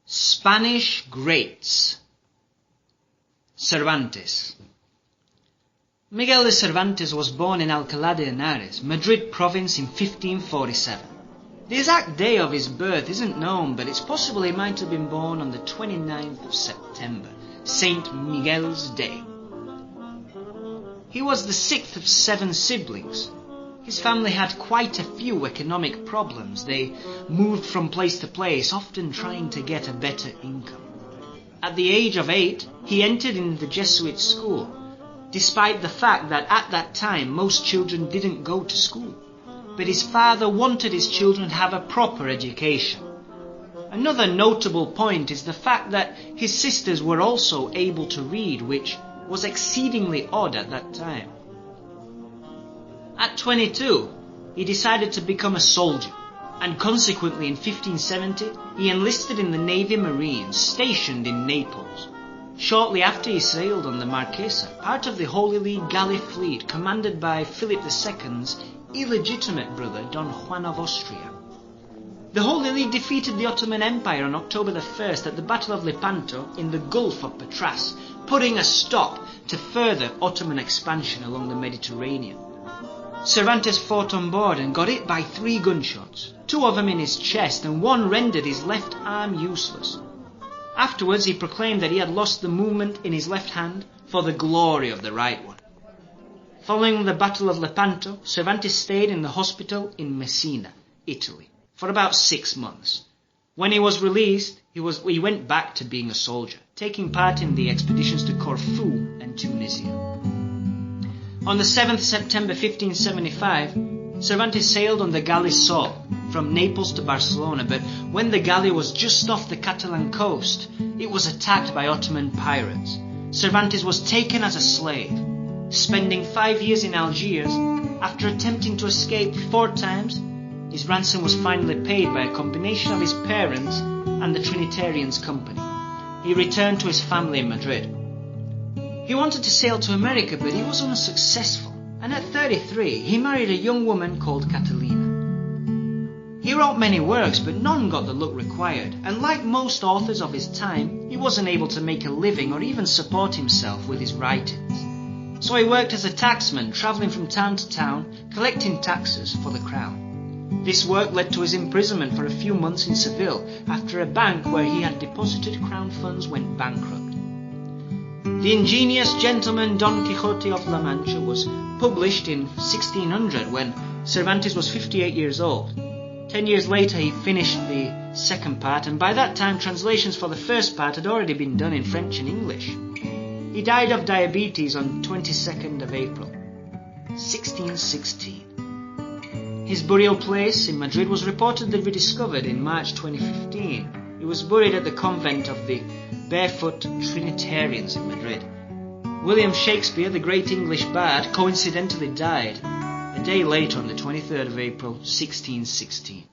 Spanish greats. Cervantes. Miguel de Cervantes was born in Alcalá de Henares, Madrid province in 1547. The exact day of his birth isn't known, but it's possible he might have been born on the 29th of September, Saint Miguel's Day. He was the sixth of 7 siblings. His family had quite a few economic problems. They moved from place to place, often trying to get a better income. At the age of 8, he entered in the Jesuit school, despite the fact that at that time most children didn't go to school. But his father wanted his children to have a proper education. Another notable point is the fact that his sisters were also able to read, which was exceedingly odd at that time. At 22, he decided to become a soldier, and consequently in 1570 he enlisted in the Navy Marines stationed in Naples. Shortly after he sailed on the Marquesa, part of the Holy League Galley fleet commanded by Philip II's illegitimate brother Don Juan of Austria. The Holy League defeated the Ottoman Empire on October the 1st at the Battle of Lepanto in the Gulf of Patras, putting a stop to further Ottoman expansion along the Mediterranean. Cervantes fought on board and got hit by 3 gunshots, 2 of them in his chest and 1 rendered his left arm useless. Afterwards he proclaimed that he had lost the movement in his left hand for the glory of the right one. Following the Battle of Lepanto, Cervantes stayed in the hospital in Messina, Italy, for about 6 months. When he was released, he went back to being a soldier, taking part in the expeditions to Corfu and Tunisia. On the 7th September 1575, Cervantes sailed on the Galley from Naples to Barcelona, but when the Galley was just off the Catalan coast, it was attacked by Ottoman pirates. Cervantes was taken as a slave. Spending 5 years in Algiers, after attempting to escape 4 times, his ransom was finally paid by a combination of his parents and the Trinitarians' company. He returned to his family in Madrid. He wanted to sail to America, but he was unsuccessful, and at 33 he married a young woman called Catalina. He wrote many works, but none got the look required, and like most authors of his time, he wasn't able to make a living or even support himself with his writings. So he worked as a taxman, travelling from town to town, collecting taxes for the crown. This work led to his imprisonment for a few months in Seville, after a bank where he had deposited crown funds went bankrupt. The ingenious gentleman Don Quixote of La Mancha was published in 1600 when Cervantes was 58 years old. 10 years later he finished the second part, and by that time translations for the first part had already been done in French and English. He died of diabetes on 22nd of April, 1616. His burial place in Madrid was reportedly rediscovered in March 2015. He was buried at the convent of the Barefoot Trinitarians in Madrid. William Shakespeare, the great English bard, coincidentally died a day later on the 23rd of April, 1616.